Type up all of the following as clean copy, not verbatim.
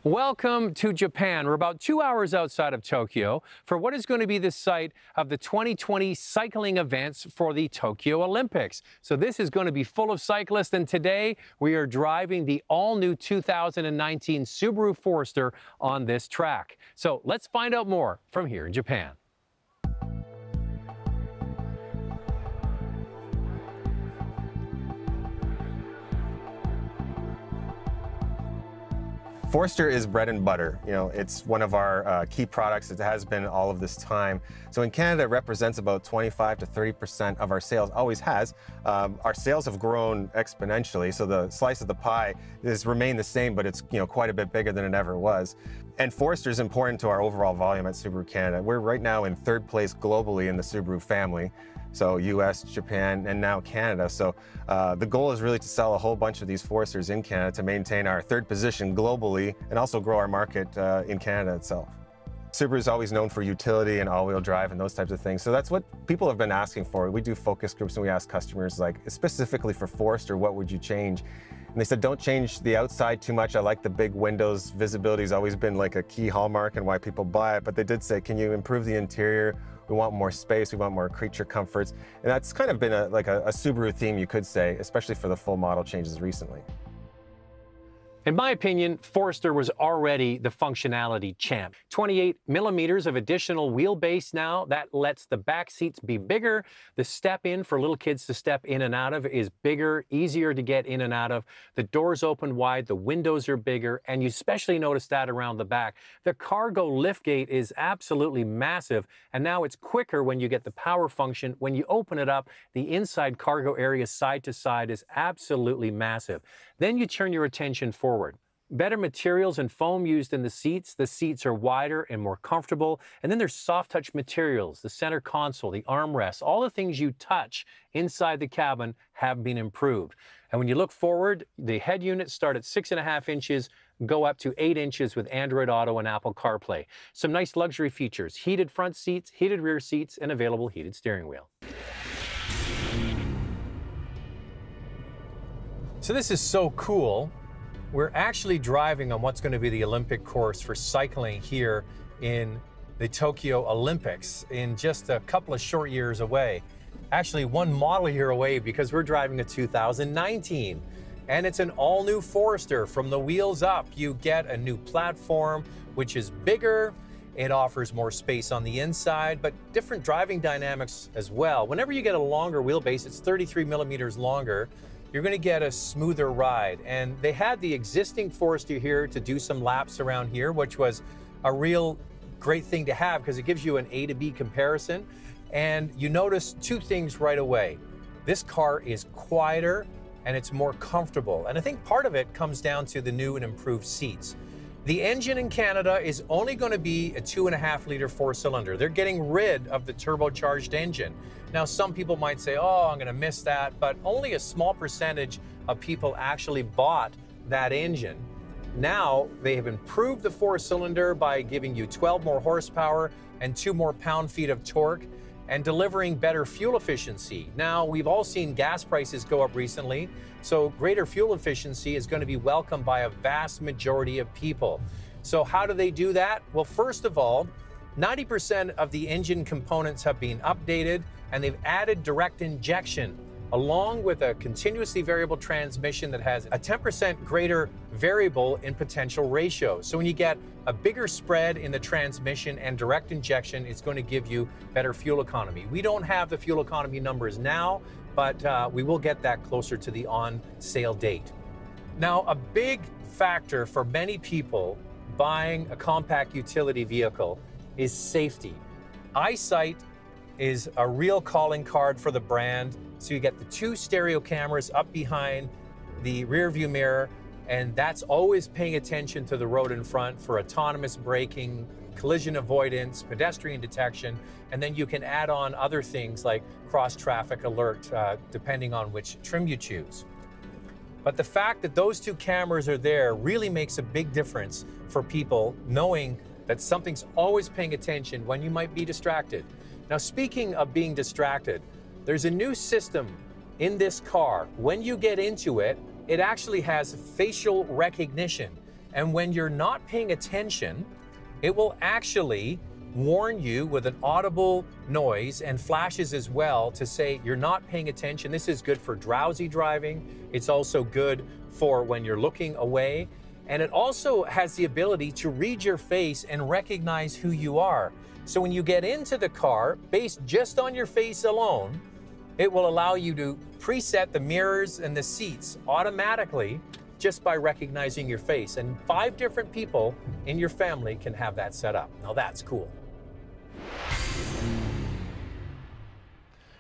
Welcome to Japan. We're about 2 hours outside of Tokyo for what is going to be the site of the 2020 cycling events for the Tokyo Olympics. So this is going to be full of cyclists, and today we are driving the all-new 2019 Subaru Forester on this track. So let's find out more from here in Japan. Forester is bread and butter. You know, it's one of our key products. It has been all of this time. So in Canada, it represents about 25 to 30% of our sales, always has. Our sales have grown exponentially, so the slice of the pie has remained the same, but it's quite a bit bigger than it ever was. And Forester is important to our overall volume at Subaru Canada. We're right now in third place globally in the Subaru family. So US, Japan, and now Canada. So the goal is really to sell a whole bunch of these Foresters in Canada to maintain our third position globally and also grow our market in Canada itself. Subaru is always known for utility and all-wheel drive and those types of things. So that's what people have been asking for. We do focus groups and we ask customers, like, specifically for Forester, what would you change? And they said, don't change the outside too much. I like the big windows. Visibility has always been like a key hallmark and why people buy it. But they did say, can you improve the interior? We want more space, we want more creature comforts. And that's kind of been a Subaru theme, you could say, especially for the full model changes recently. In my opinion, Forester was already the functionality champ. 28 millimeters of additional wheelbase now. That lets the back seats be bigger. The step in for little kids to step in and out of is bigger, easier to get in and out of. The doors open wide, the windows are bigger, and you especially notice that around the back. The cargo liftgate is absolutely massive, and now it's quicker when you get the power function. When you open it up, the inside cargo area side to side is absolutely massive. Then you turn your attention forward. Better materials and foam used in the seats. The seats are wider and more comfortable. And then there's soft touch materials, the center console, the armrests, all the things you touch inside the cabin have been improved. And when you look forward, the head units start at 6.5 inches, go up to 8 inches with Android Auto and Apple CarPlay. Some nice luxury features: heated front seats, heated rear seats, and available heated steering wheel. So this is so cool. We're actually driving on what's going to be the Olympic course for cycling here in the Tokyo Olympics in just a couple of short years away. Actually, one model year away, because we're driving a 2019. And it's an all-new Forester. From the wheels up, you get a new platform, which is bigger. It offers more space on the inside, but different driving dynamics as well. Whenever you get a longer wheelbase, it's 33 millimeters longer, you're going to get a smoother ride. And they had the existing Forester here to do some laps around here, which was a real great thing to have because it gives you an A to B comparison. And you notice two things right away. This car is quieter and it's more comfortable. And I think part of it comes down to the new and improved seats. The engine in Canada is only going to be a 2.5-liter four-cylinder. They're getting rid of the turbocharged engine. Now, some people might say, oh, I'm going to miss that, but only a small percentage of people actually bought that engine. Now, they have improved the four-cylinder by giving you 12 more horsepower and 2 more pound-feet of torque and delivering better fuel efficiency. Now, we've all seen gas prices go up recently, so greater fuel efficiency is going to be welcomed by a vast majority of people. So how do they do that? Well, first of all, 90% of the engine components have been updated, and they've added direct injection along with a continuously variable transmission that has a 10% greater variable in potential ratio. So when you get a bigger spread in the transmission and direct injection, it's going to give you better fuel economy. We don't have the fuel economy numbers now, but we will get that closer to the on-sale date. Now, a big factor for many people buying a compact utility vehicle is safety. Eyesight is a real calling card for the brand. So you get the 2 stereo cameras up behind the rear view mirror, and that's always paying attention to the road in front for autonomous braking, collision avoidance, pedestrian detection, and then you can add on other things like cross-traffic alert, depending on which trim you choose. But the fact that those 2 cameras are there really makes a big difference for people knowing that something's always paying attention when you might be distracted. Now, speaking of being distracted, there's a new system in this car. When you get into it, it actually has facial recognition. And when you're not paying attention, it will actually warn you with an audible noise and flashes as well to say you're not paying attention. This is good for drowsy driving. It's also good for when you're looking away. And it also has the ability to read your face and recognize who you are. So when you get into the car, based just on your face alone, it will allow you to preset the mirrors and the seats automatically just by recognizing your face. And 5 different people in your family can have that set up. Now that's cool.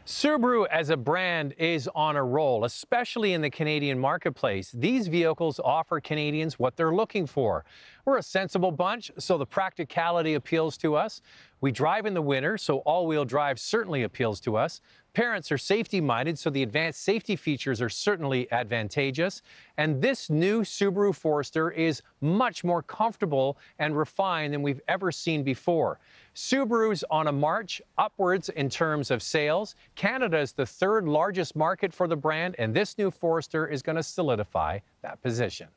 Subaru as a brand is on a roll, especially in the Canadian marketplace. These vehicles offer Canadians what they're looking for. We're a sensible bunch, so the practicality appeals to us. We drive in the winter, so all-wheel drive certainly appeals to us. Parents are safety-minded, so the advanced safety features are certainly advantageous. And this new Subaru Forester is much more comfortable and refined than we've ever seen before. Subaru's on a march upwards in terms of sales. Canada is the 3rd largest market for the brand, and this new Forester is going to solidify that position.